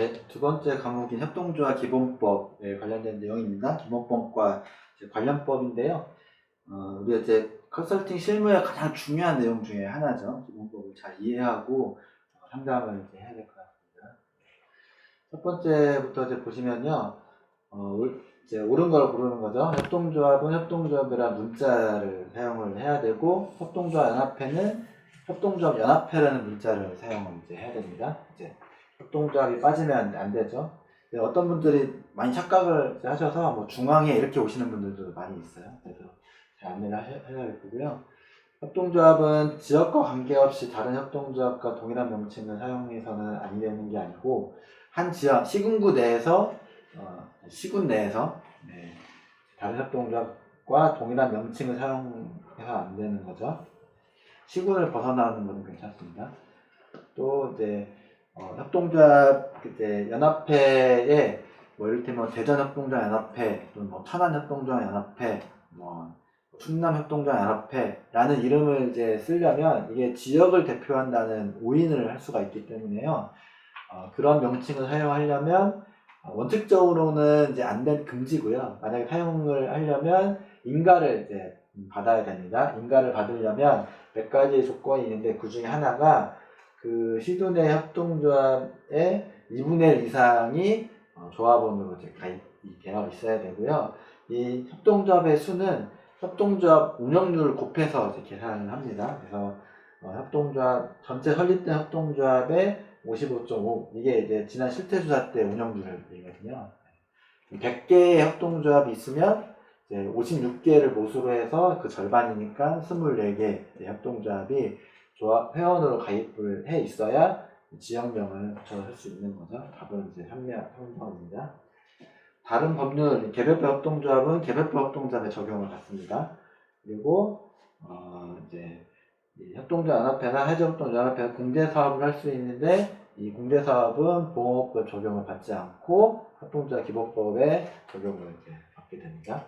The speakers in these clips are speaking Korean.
네, 두 번째 과목인 협동조합 기본법에 관련된 내용입니다. 기본법과 관련법인데요. 우리가 이제 컨설팅 실무의 가장 중요한 내용 중에 하나죠. 기본법을 잘 이해하고 상담을 이제 해야 될 것 같습니다. 첫 번째부터 이제 보시면요. 이제 옳은 걸 고르는 거죠. 협동조합은 협동조합이라는 문자를 사용을 해야 되고, 협동조합연합회는 협동조합연합회라는 문자를 사용을 이제 해야 됩니다. 이제 협동조합이 빠지면 안 되죠. 어떤 분들이 많이 착각을 하셔서 뭐 중앙에 이렇게 오시는 분들도 많이 있어요. 그래서 잘 안내를 해야겠고요. 협동조합은 지역과 관계없이 다른 협동조합과 동일한 명칭을 사용해서는 안 되는 게 아니고, 한 지역, 시군구 내에서 시군 내에서 다른 협동조합과 동일한 명칭을 사용해서 안 되는 거죠. 시군을 벗어나는 것은 괜찮습니다. 또 이제 협동조합 이제 연합회에 뭐 이를테면 대전협동조합연합회 또는 뭐 천안협동조합연합회 뭐 충남협동조합연합회라는 이름을 이제 쓰려면 이게 지역을 대표한다는 오인을 할 수가 있기 때문에요. 그런 명칭을 사용하려면 원칙적으로는 이제 안 된 금지고요. 만약에 사용을 하려면 인가를 이제 받아야 됩니다. 인가를 받으려면 몇 가지 조건이 있는데 그 중에 하나가 그 시도내 협동조합의 2분의 1 이상이 조합원으로 이제 가입이 되어 있어야 되고요. 이 협동조합의 수는 협동조합 운영률을 곱해서 이제 계산을 합니다. 그래서 협동조합 전체 설립된 협동조합의 55.5 이게 이제 지난 실태조사 때 운영률이거든요. 100개의 협동조합이 있으면 이제 56개를 모수로 해서 그 절반이니까 24개 협동조합이 회원으로 가입을 해 있어야 지역명을 붙여서 할 수 있는 거죠. 답은 이제 3번입니다. 다른 법률, 개별법 협동조합은 개별법 협동조합에 적용을 받습니다. 그리고 이제 협동조합연합회나 해저협동조합연합회가 공제사업을 할 수 있는데 이 공제사업은 보험업법 적용을 받지 않고 협동조합 기본법에 적용을 이제 받게 됩니다.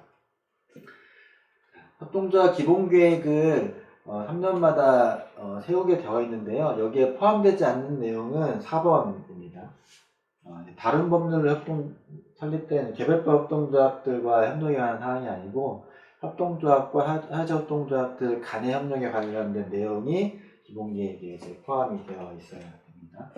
협동조합 기본계획을 3년마다 세우게 되어 있는데요. 여기에 포함되지 않는 내용은 4번입니다. 다른 법률로 설립된 개별법 협동조합들과 협력에 관한 사항이 아니고 협동조합과 하자협동조합들 간의 협력에 관련된 내용이 기본계획에 포함이 되어 있어야 됩니다.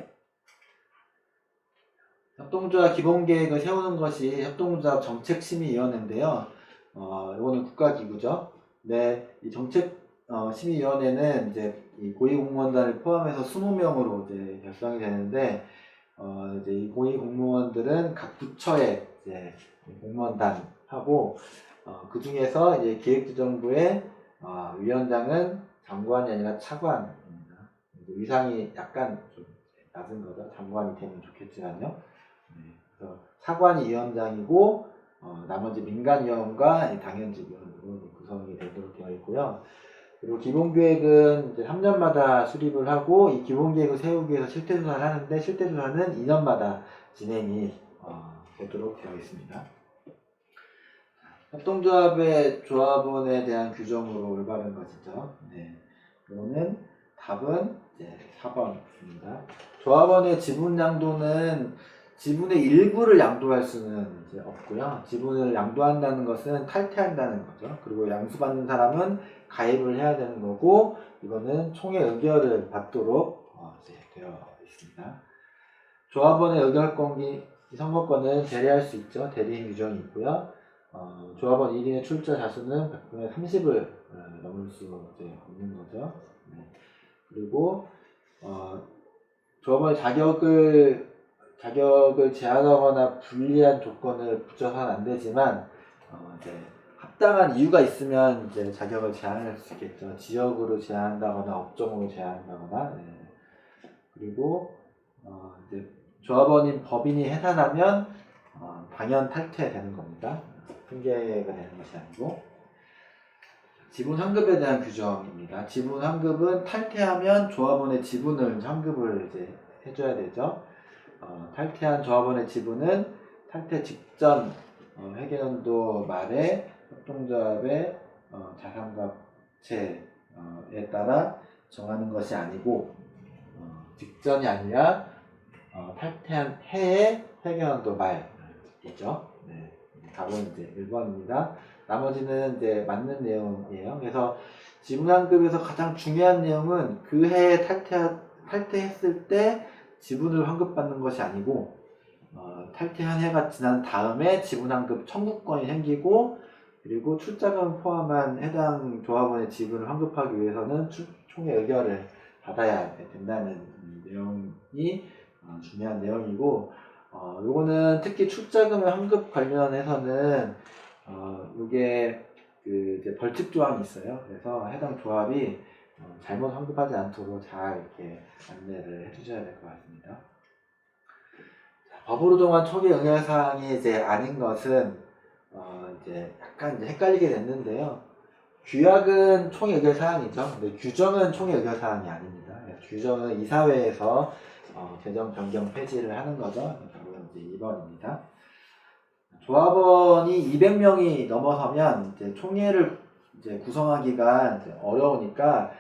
협동조합 기본계획을 세우는 것이 협동조합 정책심의위원회인데요. 이거는 국가기구죠. 네, 이 정책심의위원회는 이제 이 고위공무원단을 포함해서 20명으로 이제 결성이 되는데, 이제 이 고위공무원들은 각 부처의 이제 공무원단하고, 그 중에서 이제 기획재정부의 위원장은 장관이 아니라 차관입니다. 위상이 약간 좀 낮은 거죠. 장관이 되면 좋겠지만요. 그래서 차관이 위원장이고, 나머지 민간위원과 당연직 위원으로 구성이 되도록 되어 있고요. 그리고 기본계획은 이제 3년마다 수립을 하고 이 기본계획을 세우기 위해서 실태조사를 하는데 실태조사는 2년마다 진행이 되도록 되어 있습니다. 협동조합의 조합원에 대한 규정으로 올바른 것이죠. 네. 이거는 답은 이제 4번입니다. 조합원의 지분 양도는 지분의 일부를 양도할 수는 이제 없고요. 지분을 양도한다는 것은 탈퇴한다는 거죠. 그리고 양수받는 사람은 가입을 해야 되는 거고, 이거는 총회 의결을 받도록 이제 되어 있습니다. 조합원의 의결권기 선거권은 대리할 수 있죠. 대리인 규정이 있고요. 조합원 1인의 출자 자수는 100분의 30을 넘을 수 이제 없는 거죠. 네. 그리고 조합원의 자격을 제한하거나 불리한 조건을 붙여서는 안 되지만 이제 합당한 이유가 있으면 이제 자격을 제한할 수 있겠죠. 지역으로 제한한다거나 업종으로 제한한다거나. 네. 그리고 이제 조합원인 법인이 해산하면 당연 탈퇴되는 겁니다. 핑계가 되는 것이 아니고. 지분 환급에 대한 규정입니다. 지분 환급은 탈퇴하면 조합원의 지분을 환급을 이제 해줘야 되죠. 탈퇴한 조합원의 지분은 탈퇴 직전 회계연도 말에 협동조합의 자산가치에 따라 정하는 것이 아니고 직전이 아니라 탈퇴한 해의 회계연도 말이죠. 네. 답은 이제 1번입니다. 나머지는 이제 맞는 내용이에요. 그래서 지분환급에서 가장 중요한 내용은 그 해에 탈퇴했을 때 지분을 환급받는 것이 아니고 탈퇴한 해가 지난 다음에 지분환급 청구권이 생기고 그리고 출자금 포함한 해당 조합원의 지분을 환급하기 위해서는 총회 의결을 받아야 된다는 내용이 중요한 내용이고 요거는 특히 출자금의 환급 관련해서는 요게 그 이제 벌칙 조항이 있어요. 그래서 해당 조합이 잘못 환급하지 않도록 잘 이렇게 안내를 해주셔야 될 것 같습니다. 법으로 정한 총회 의결 사항이 이제 아닌 것은 이제 약간 이제 헷갈리게 됐는데요. 규약은 총회 의결 사항이죠. 근데 규정은 총회 의결 사항이 아닙니다. 규정은 이사회에서 개정 변경 폐지를 하는 거죠. 그건 이제 2번입니다. 조합원이 200명이 넘어서면 이제 총회를 이제 구성하기가 이제 어려우니까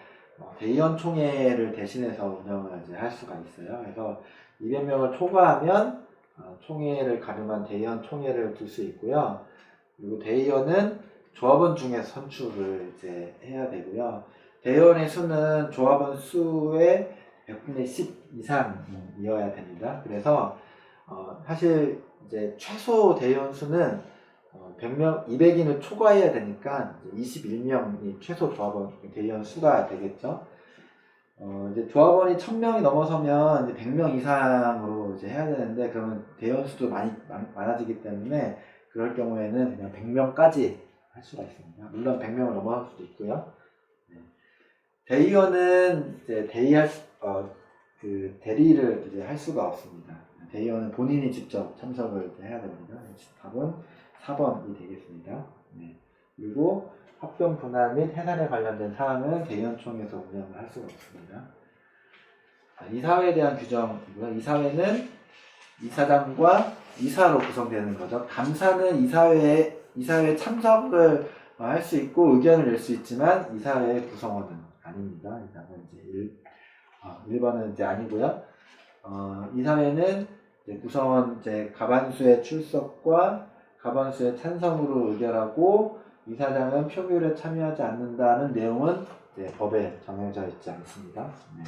대의원 총회를 대신해서 운영을 이제 할 수가 있어요. 그래서 200명을 초과하면 총회를 가름한 대의원 총회를 둘 수 있고요. 그리고 대의원은 조합원 중에서 선출을 이제 해야 되고요. 대의원의 수는 조합원 수의 100분의 10 이상이어야 됩니다. 그래서 사실 이제 최소 대의원 수는 100명, 200인을 초과해야 되니까 21명이 최소 조합원 대의원 수가 되겠죠. 이제 조합원이 1000명이 넘어서면 이제 100명 이상으로 이제 해야 되는데 그러면 대의원 수도 많아지기 때문에 그럴 경우에는 그냥 100명까지 할 수가 있습니다. 물론 100명을 넘어갈 수도 있고요. 네. 대의원은 이제 그 대리를 이제 할 수가 없습니다. 대의원은 본인이 직접 참석을 해야 됩니다. 답은 4번이 되겠습니다. 네. 그리고 합병 분할 및 해산에 관련된 사항은 대의원총회에서 운영을 할 수가 없습니다. 이사회에 대한 규정이고요. 이사회는 이사장과 이사로 구성되는 거죠. 감사는 이사회에 참석을 할 수 있고 의견을 낼 수 있지만 이사회의 구성원은 아닙니다. 이사는 이제 1번은 이제 아니고요. 이사회는 이제 구성원 이제 가반수의 출석과 가반수의 찬성으로 의결하고 이사장은 표결에 참여하지 않는다는 내용은 이제 법에 정해져 있지 않습니다. 네.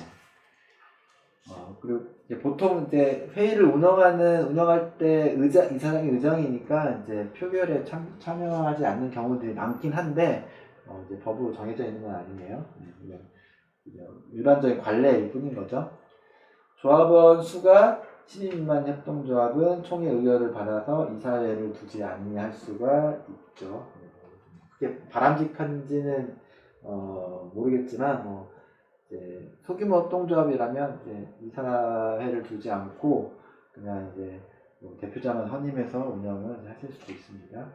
그리고 이제 보통 이제 회의를 운영할 때 이사장이 의장이니까 이제 표결에 참여하지 않는 경우들이 많긴 한데 이제 법으로 정해져 있는 건 아니네요. 네, 일반적인 관례일 뿐인 거죠. 조합원 수가 10인 미만 협동조합은 총회 의결을 받아서 이사회를 두지 아니할 수가 있죠. 그게 바람직한지는 모르겠지만 이제 소규모 협동조합이라면 이제 이사회를 두지 않고 그냥 이제 대표자만 선임해서 운영을 하실 수도 있습니다.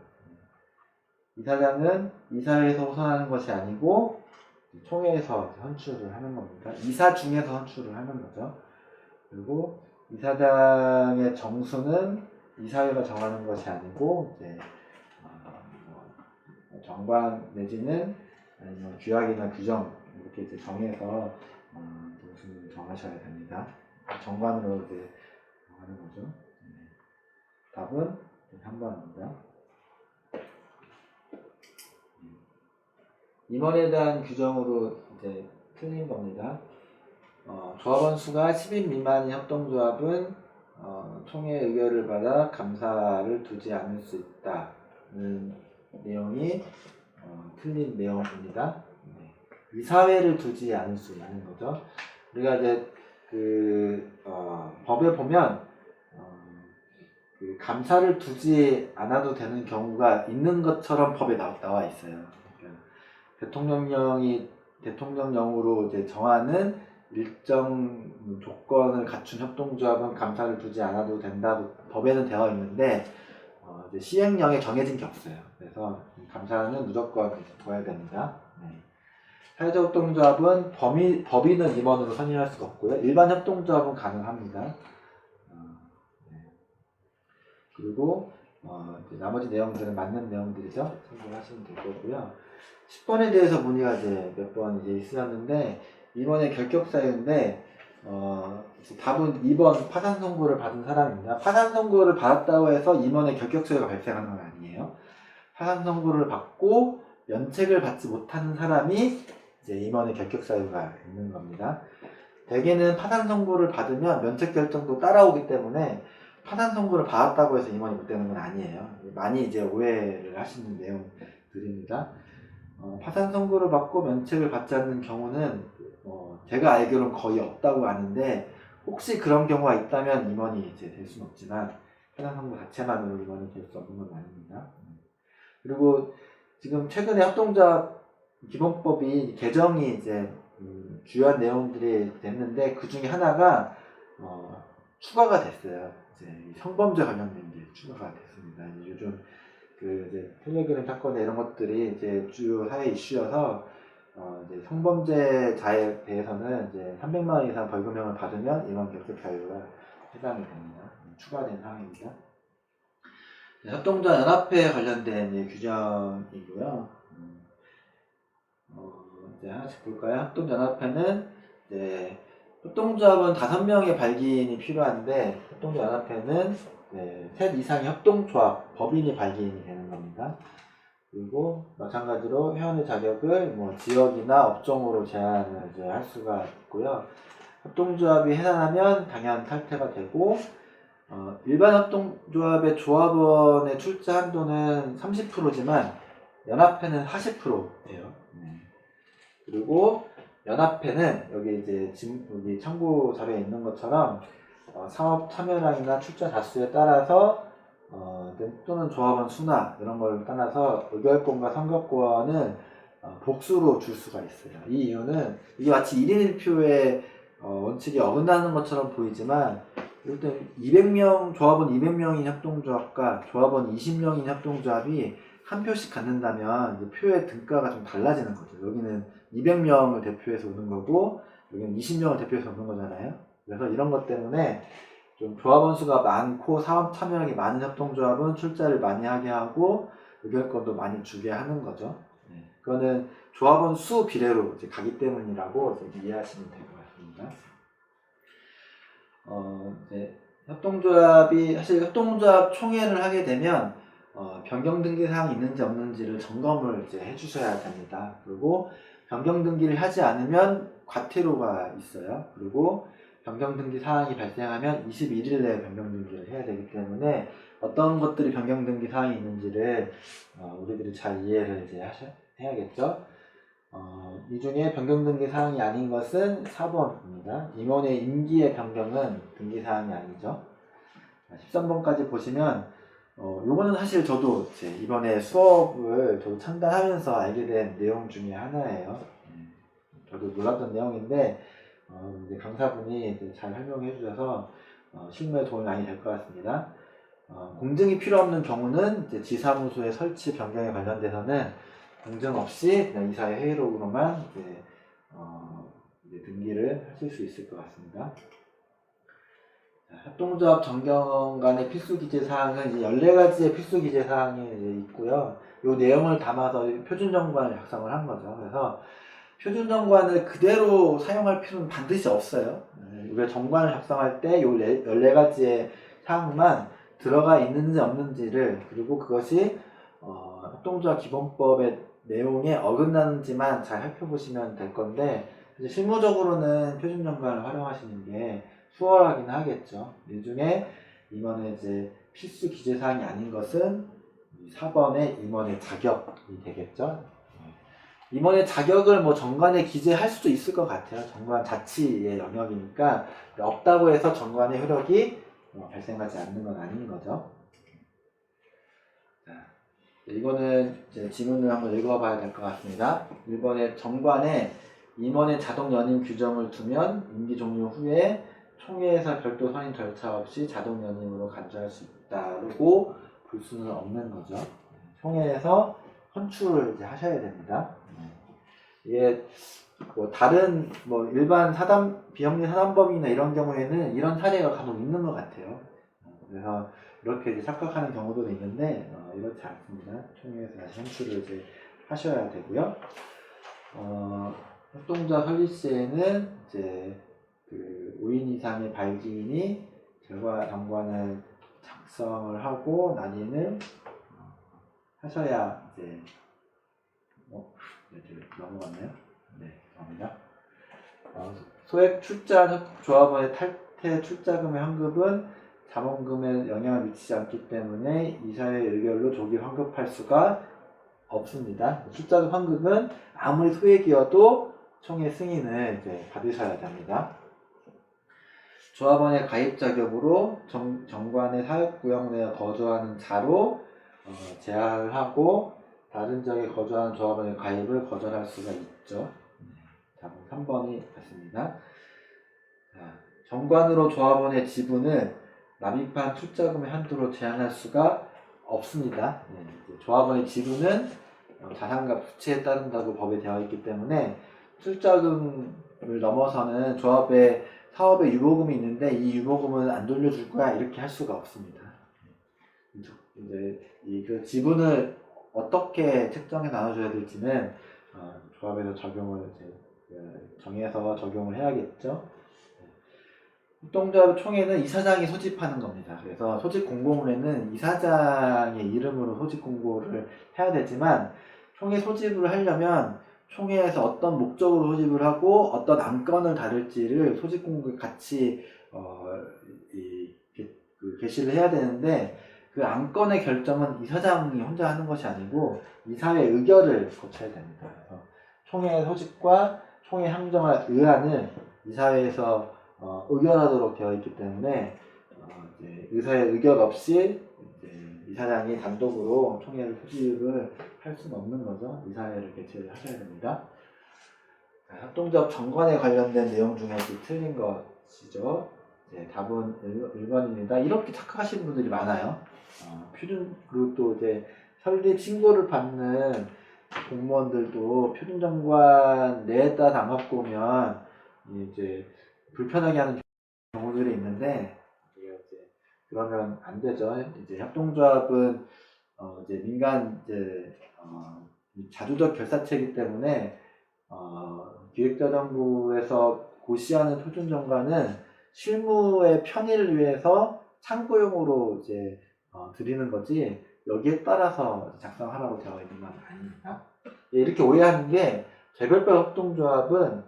이사장은 이사회에서 호선하는 것이 아니고 총회에서 선출을 하는 겁니다. 이사 중에서 선출을 하는 거죠. 그리고 이사장의 정수는 이사회가 정하는 것이 아니고 이제 정관 내지는 아니면 규약이나 규정 이렇게 이제 정해서 정수를 정하셔야 됩니다. 정관으로 이제 정하는 거죠. 답은 3번입니다. 임원에 대한 규정으로 이제 틀린 겁니다. 조합원 수가 10인 미만의 협동조합은 총회 의결을 받아 감사를 두지 않을 수 있다는 내용이 틀린 내용입니다. 네. 이사회를 두지 않을 수 있는 거죠. 우리가 이제 법에 보면 그 감사를 두지 않아도 되는 경우가 있는 것처럼 법에 나와 있어요. 그러니까 대통령령으로 이제 정하는 일정 조건을 갖춘 협동조합은 감사를 두지 않아도 된다고 법에는 되어 있는데 이제 시행령에 정해진 게 없어요. 그래서 감사는 무조건 둬야 됩니다. 네. 사회적 협동조합은 법인은 임원으로 선임할 수가 없고요. 일반 협동조합은 가능합니다. 그리고 나머지 내용들은 맞는 내용들이죠. 참고하시면 될 거고요. 10번에 대해서 문의가 이제 몇 번 이제 있으셨는데 이번에 결격 사유인데 답은 2번 파산 선고를 받은 사람입니다. 파산 선고를 받았다고 해서 임원의 결격 사유가 발생하는 건 아니에요. 파산 선고를 받고 면책을 받지 못하는 사람이 이제 임원의 결격 사유가 있는 겁니다. 대개는 파산 선고를 받으면 면책 결정도 따라오기 때문에 파산 선고를 받았다고 해서 임원이 못 되는 건 아니에요. 많이 이제 오해를 하시는 내용들입니다. 파산 선고를 받고 면책을 받지 않는 경우는 제가 알기로는 거의 없다고 아는데, 혹시 그런 경우가 있다면 임원이 이제 될 수는 없지만 파산 선고 자체만으로 임원이 될 수 없는 건 아닙니다. 그리고 지금 최근에 협동조합 기본법이 개정이 이제 주요한 내용들이 됐는데, 그 중에 하나가 추가가 됐어요. 이제 성범죄 관련된 게 추가가 됐습니다. 요즘 이제 텔레그램 사건에 이런 것들이 이제 주요 사회 이슈여서 이제 성범죄자에 대해서는 이제 300만 원 이상 벌금형을 받으면 임원 결격 사유가 해당이 됩니다. 추가된 사항입니다. 협동조합 연합회에 관련된 규정이고요. 이제 하나씩 볼까요? 협동연합회는 이제 협동조합은 5명의 발기인이 필요한데, 협동연합회는 셋 이상의 협동조합 법인이 발기인이 되는 겁니다. 그리고 마찬가지로 회원의 자격을 지역이나 업종으로 제한을 이제 할 수가 있고요. 협동조합이 해산하면 당연 탈퇴가 되고, 일반 협동조합의 조합원의 출자 한도는 30%지만 연합회는 40%예요. 그리고 연합회는 여기 이제 여기 참고 자료에 있는 것처럼 사업 참여량이나 출자 자수에 따라서 또는 조합원 수나 이런 걸 따라서 의결권과 선거권을 복수로 줄 수가 있어요. 이 이유는 이게 마치 1인 1표의 원칙이 어긋나는 것처럼 보이지만, 일단 200명 조합원 200명인 협동조합과 조합원 20명인 협동조합이 한 표씩 갖는다면 이제 표의 등가가 좀 달라지는 거죠. 여기는 200명을 대표해서 오는 거고 여기는 20명을 대표해서 오는 거잖아요. 그래서 이런 것 때문에 좀 조합원 수가 많고 사업 참여량이 많은 협동조합은 출자를 많이 하게 하고 의결권도 많이 주게 하는 거죠. 그거는 조합원 수 비례로 이제 가기 때문이라고 이제 이해하시면 될 것 같습니다. 이제 협동조합이 사실 협동조합 총회를 하게 되면 변경 등기 사항이 있는지 없는지를 점검을 이제 해주셔야 됩니다. 그리고 변경 등기를 하지 않으면 과태료가 있어요. 그리고 변경 등기 사항이 발생하면 21일 내에 변경 등기를 해야 되기 때문에 어떤 것들이 변경 등기 사항이 있는지를 우리들이 잘 이해를 이제 해야겠죠. 이 중에 변경 등기 사항이 아닌 것은 4번입니다. 임원의 임기의 변경은 등기 사항이 아니죠. 13번까지 보시면 요거는 사실 저도 이번에 수업을 저도 참관하면서 알게 된 내용 중에 하나예요. 저도 몰랐던 내용인데 이제 강사분이 이제 잘 설명해 주셔서 실무에 도움이 많이 될 것 같습니다. 공증이 필요 없는 경우는 이제 지사무소의 설치 변경에 관련돼서는 공증 없이 그냥 이사의 회의록으로만 이제 등기를 하실 수 있을 것 같습니다. 협동조합 정경간의 필수 기재 사항은 이제 14가지의 필수 기재 사항이 이제 있고요. 이 내용을 담아서 표준 정관을 작성을 한 거죠. 그래서 표준 정관을 그대로 사용할 필요는 반드시 없어요. 우리가 정관을 작성할 때 이 14가지의 사항만 들어가 있는지 없는지를, 그리고 그것이 협동조합 기본법의 내용에 어긋나는지만 잘 살펴보시면 될 건데, 실무적으로는 표준 정관을 활용하시는 게 수월하긴 하겠죠. 이 중에 임원의 이제 필수 기재 사항이 아닌 것은 4번의 임원의 자격이 되겠죠. 임원의 자격을 정관에 기재할 수도 있을 것 같아요. 정관 자치의 영역이니까 없다고 해서 정관의 효력이 발생하지 않는 건 아닌 거죠. 자, 이거는 이제 지문을 한번 읽어봐야 될 것 같습니다. 1번에 정관에 임원의 자동 연임 규정을 두면 임기 종료 후에 총회에서 별도 선임 절차 없이 자동 연임으로 간주할 수 있다고 볼 수는 없는 거죠. 총회에서 헌출을 이제 하셔야 됩니다. 이게 다른 일반 비영리 사단법이나 이런 경우에는 이런 사례가 간혹 있는 것 같아요. 그래서 이렇게 이제 착각하는 경우도 있는데 이렇지 않습니다. 총회에서 다시 헌출을 이제 하셔야 되고요. 협동조합 설립 시에는 이제 그 5인 이상의 발기인이 결과 정관을 작성을 하고 난임을 하셔야 이제 넘어갔나요? 네, 감사합니다. 소액 출자 조합원의 탈퇴 출자금의 환급은 자본금에 영향을 미치지 않기 때문에 이사의 의결로 조기 환급할 수가 없습니다. 출자금 환급은 아무리 소액이어도 총회 승인을 이제 받으셔야 됩니다. 조합원의 가입 자격으로 정관의 사역구역 내에 거주하는 자로 제한을 하고 다른 지역에 거주하는 조합원의 가입을 거절할 수가 있죠. 답은 3번이 맞습니다. 정관으로 조합원의 지분을 납입한 출자금의 한도로 제한할 수가 없습니다. 조합원의 지분은 자산과 부채에 따른다고 법에 되어 있기 때문에 출자금을 넘어서는 조합의 사업에 유보금이 있는데 이 유보금은 안 돌려줄 거야 이렇게 할 수가 없습니다. 이제 그 지분을 어떻게 책정해 나눠줘야 될지는 조합에서 적용을 정해서 적용을 해야겠죠. 협동조합 총회는 이사장이 소집하는 겁니다. 그래서 소집 공고문에는 이사장의 이름으로 소집 공고를 해야 되지만 총회 소집을 하려면 총회에서 어떤 목적으로 소집을 하고 어떤 안건을 다룰지를 소집 공고에 같이 게시를 해야 되는데 그 안건의 결정은 이사장이 혼자 하는 것이 아니고 이사회 의결을 거쳐야 됩니다. 그래서 총회 소집과 총회 항정할 의안을 이사회에서 의결하도록 되어 있기 때문에 의사의 의결 없이 이사장이 단독으로 총회를 소집을 할 수는 없는 거죠. 이사회를 개최를 하셔야 됩니다. 협동조합 정관에 관련된 내용 중에서 틀린 것이죠. 답은 1번입니다. 이렇게 착각하시는 분들이 많아요. 그리고 또 이제 설립 신고를 받는 공무원들도 표준정관 내에 따라서 안 갖고 오면 이제 불편하게 하는 경우들이 있는데 그러면 안 되죠. 이제 협동조합은 이제 민간 자주적 결사체이기 때문에 기획자정부에서 고시하는 표준정관은 실무의 편의를 위해서 참고용으로 이제 드리는 거지 여기에 따라서 작성하라고 되어 있는 건 아닙니다. 이렇게 오해하는 게 개별별 협동조합은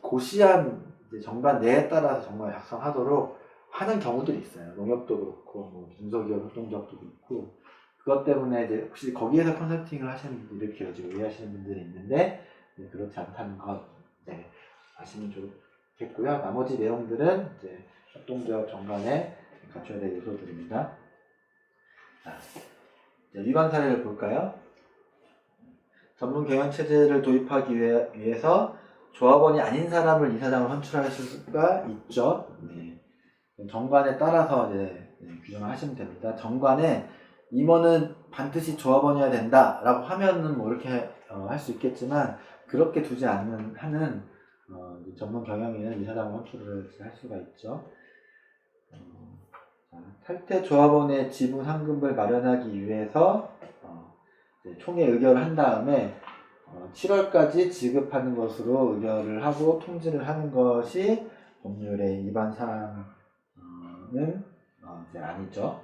고시한 정관 내에 따라서 정말 작성하도록 하는 경우들이 있어요. 농협도 그렇고 뭐 중소기업 협동조합도 그렇고 그것 때문에 이제 혹시 거기에서 컨설팅을 하시는 분들 이렇게 오해하시는 분들이 있는데 그렇지 않다는 것 아시면 좋겠고요. 나머지 내용들은 이제 협동조합 정관에 갖춰야 될 요소들입니다. 자, 위반 사례를 볼까요? 전문 경영체제를 도입하기 위해서 조합원이 아닌 사람을 이사장을 선출할 수가 있죠. 정관에 따라서 규정을 하시면 됩니다. 정관에 임원은 반드시 조합원이어야 된다라고 하면은 뭐 이렇게 할 수 있겠지만 그렇게 두지 않는 한은 전문 경영인은 이사장을 선출을 할 수가 있죠. 탈퇴 조합원의 지분 환급을 마련하기 위해서 총회 의결을 한 다음에 7월까지 지급하는 것으로 의결을 하고 통지를 하는 것이 법률의 위반 사항은 아니죠.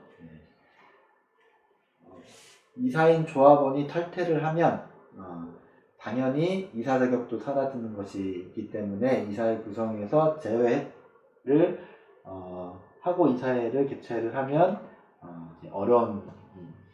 이사인 조합원이 탈퇴를 하면 당연히 이사 자격도 사라지는 것이기 때문에 이사회 구성에서 제외를 하고 이사회를 개최를 하면 어려운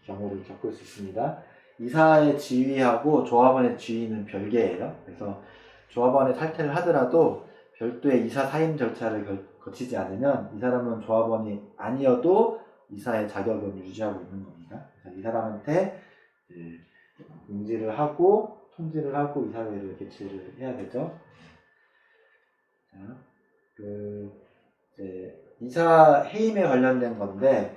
경우를 겪을 수 있습니다. 이사의 지위하고 조합원의 지위는 별개예요. 그래서 조합원의 탈퇴를 하더라도 별도의 이사 사임 절차를 거치지 않으면 이 사람은 조합원이 아니어도 이사의 자격은 유지하고 있는 겁니다. 그래서 이 사람한테 응지를 하고 통지를 하고 이사회를 개최를 해야 되죠. 자, 이사 해임에 관련된 건데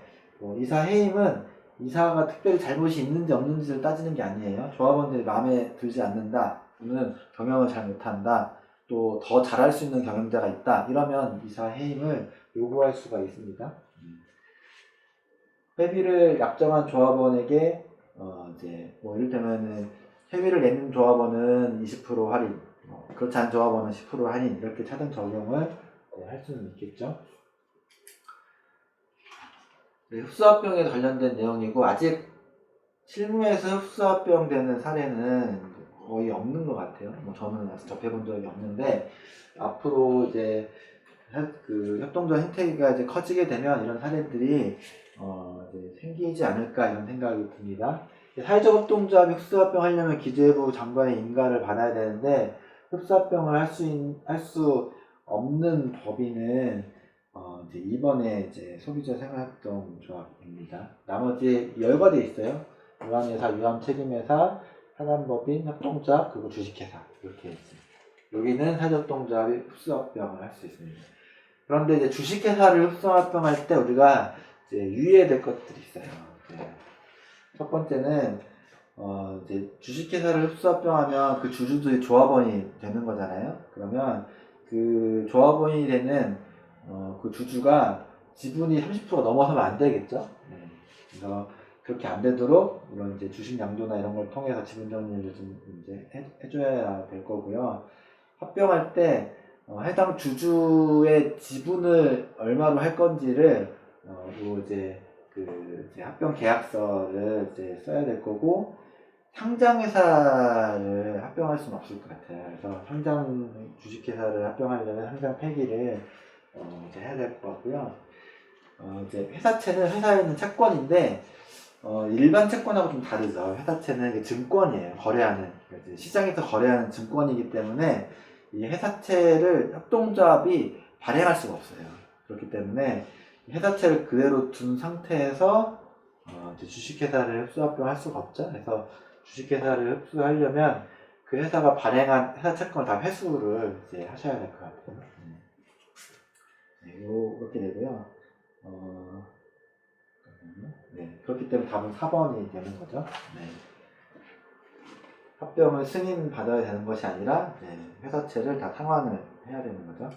이사 해임은 이사가 특별히 잘못이 있는지 없는지를 따지는 게 아니에요. 조합원들이 마음에 들지 않는다, 또는 경영을 잘 못한다, 또 더 잘할 수 있는 경영자가 있다 이러면 이사 해임을 요구할 수가 있습니다. 회비를 약정한 조합원에게 이를테면은 회비를 내는 조합원은 20% 할인, 그렇지 않은 조합원은 10% 할인 이렇게 차등 적용을 할 수는 있겠죠. 네, 흡수합병에 관련된 내용이고, 아직 실무에서 흡수합병 되는 사례는 거의 없는 것 같아요. 뭐 저는 아직 접해본 적이 없는데, 앞으로 이제 그 협동조합 행태가 이제 커지게 되면 이런 사례들이 이제 생기지 않을까 이런 생각이 듭니다. 사회적 협동조합이 흡수합병 하려면 기재부 장관의 인가를 받아야 되는데, 흡수합병을 할 수 없는 법인은 이제 이번에 이제 소비자 생활협동조합입니다. 나머지 10가지 있어요. 유한회사, 유한책임회사, 사단법인, 협동조합, 그리고 주식회사 이렇게 있습니다. 여기는 사회협동조합이 흡수합병을 할 수 있습니다. 그런데 이제 주식회사를 흡수합병할 때 우리가 이제 유의해야 될 것들이 있어요. 네. 첫 번째는 이제 주식회사를 흡수합병하면 그 주주들이 조합원이 되는 거잖아요. 그러면 그 조합원이 되는 그 주주가 지분이 30%가 넘어서면 안 되겠죠. 네. 그래서 그렇게 안 되도록 이런 이제 주식 양도나 이런 걸 통해서 지분 정리를 좀 이제 해줘야 될 거고요. 합병할 때 해당 주주의 지분을 얼마로 할 건지를 이제 이제 합병 계약서를 이제 써야 될 거고, 상장회사를 합병할 수는 없을 것 같아요. 그래서 상장 주식회사를 합병하려면 상장 폐기를 이제 해야 될 것 같고요. 이제 회사채는 회사에 있는 채권인데 일반 채권하고 좀 다르죠. 회사채는 이게 증권이에요. 거래하는 시장에서 거래하는 증권이기 때문에 이 회사채를 협동조합이 발행할 수가 없어요. 그렇기 때문에 회사채를 그대로 둔 상태에서 이제 주식회사를 흡수합병할 수가 없죠. 그래서 주식회사를 흡수하려면 그 회사가 발행한 회사 채권을 다 회수를 이제 하셔야 될 것 같아요. 네, 이렇게 되고요. 네, 그렇기 때문에 답은 4번이 되는 거죠. 네. 합병을 승인 받아야 되는 것이 아니라 회사채를 다 상환을 해야 되는 거죠.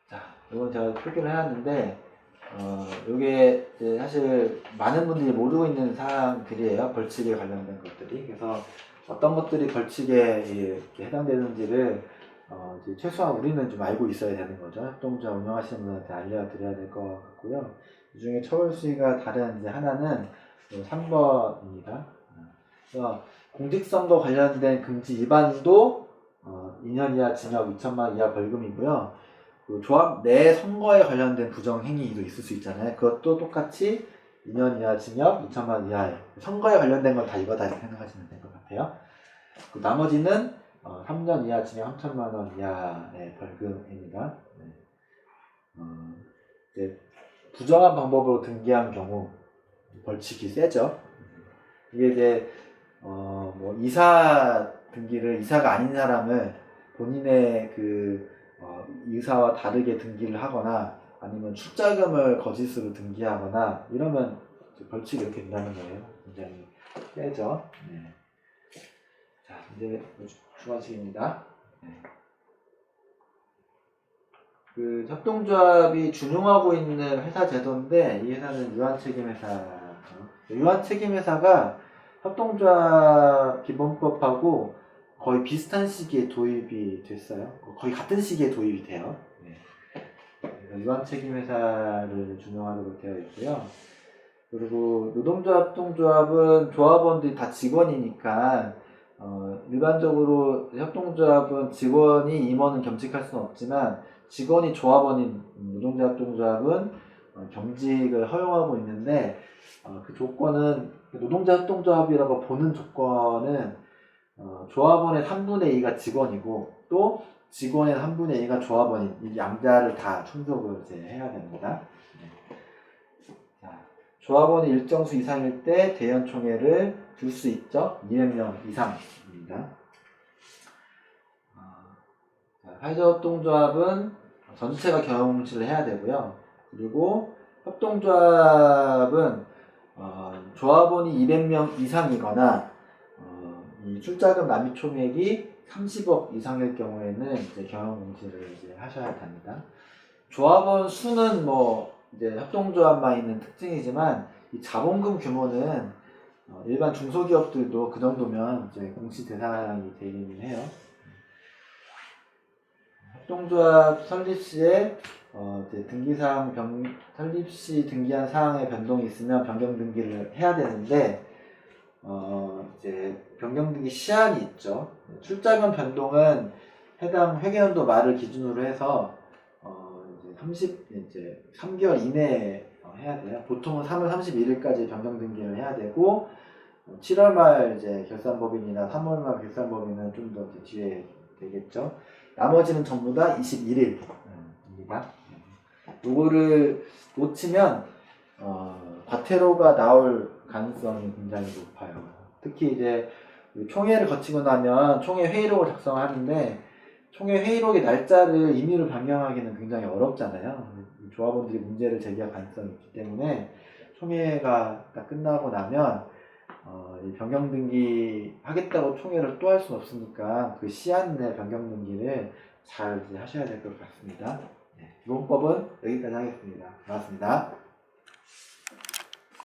자, 이건 제가 표기를 해놨는데 이게 사실 많은 분들이 모르고 있는 사항들이에요. 벌칙에 관련된 것들이. 그래서 어떤 것들이 벌칙에 이렇게 해당되는지를 이제 최소한 우리는 좀 알고 있어야 되는 거죠. 협동조합 운영하시는 분한테 알려드려야 될 것 같고요. 이 중에 처벌 수위가 다른 이제 하나는 3번입니다. 그래서 공직선거 관련된 금지 위반도 2년 이하 징역 2천만 원 이하 벌금이고요. 그 조합 내 선거에 관련된 부정행위도 있을 수 있잖아요. 그것도 똑같이 2년 이하 징역 2천만 원 이하에, 선거에 관련된 건 다 이거다 이렇게 생각하시면 될 것 같아요. 그 나머지는 3년 이하 징역 3천만 원 이하의 벌금입니다. 이제 부정한 방법으로 등기한 경우 벌칙이 세죠. 이게 이제 뭐 이사 등기를, 이사가 아닌 사람을 본인의 그 이사와 다르게 등기를 하거나 아니면 출자금을 거짓으로 등기하거나 이러면 벌칙이 이렇게 된다는 거예요. 굉장히 세죠. 네. 자, 이제 주관식입니다. 네. 그 협동조합이 준용하고 있는 회사 제도인데, 이 회사는 유한책임회사죠. 유한책임회사가 협동조합 기본법하고 거의 비슷한 시기에 도입이 됐어요. 거의 같은 시기에 도입이 돼요. 네. 유한책임회사를 준용하도록 되어 있고요. 그리고 노동조합, 협동조합은 조합원들이 다 직원이니까 일반적으로 협동조합은 직원이 임원은 겸직할 수는 없지만 직원이 조합원인 노동조합, 협동조합은 겸직을 허용하고 있는데, 그 조건은 노동조합, 협동조합이라고 보는 조건은 조합원의 3분의 2가 직원이고 또 직원의 3분의 2가 조합원인 이 양자를 다 충족을 이제 해야 됩니다. 자, 조합원이 일정 수 이상일 때 대연총회를 줄 수 있죠. 200명 이상입니다. 사회적 협동조합은 전체가 경영실을 해야 되고요. 그리고 협동조합은 조합원이 200명 이상이거나 이 출자금 납입 총액이 30억 이상일 경우에는 이제 경영공시를 이제 하셔야 합니다. 조합원 수는 뭐 이제 협동조합만 있는 특징이지만 이 자본금 규모는 일반 중소기업들도 그 정도면 이제 공시 대상이 되기는 해요. 협동조합 설립 시에 이제 설립 시 등기한 사항에 변동이 있으면 변경 등기를 해야 되는데 이제 변경 등기 시한이 있죠. 출자금 변동은 해당 회계연도 말을 기준으로 해서 이제 3개월 이내에 해야 돼요. 보통은 3월 31일까지 변경 등기를 해야 되고 7월 말 이제 결산법인이나 3월 말 결산법인은 좀 더 뒤에 되겠죠. 나머지는 전부 다 21일입니다. 요거를 놓치면 과태료가 나올 가능성이 굉장히 높아요. 특히 이제 총회를 거치고 나면 총회 회의록을 작성하는데 총회 회의록의 날짜를 임의로 변경하기는 굉장히 어렵잖아요. 조합원들이 문제를 제기할 가능성이 있기 때문에 총회가 딱 끝나고 나면 이 변경 등기 하겠다고 총회를 또 할 수는 없으니까 그 시한 내 변경 등기를 잘 이제 하셔야 될 것 같습니다. 네, 기본법은 여기까지 하겠습니다. 고맙습니다.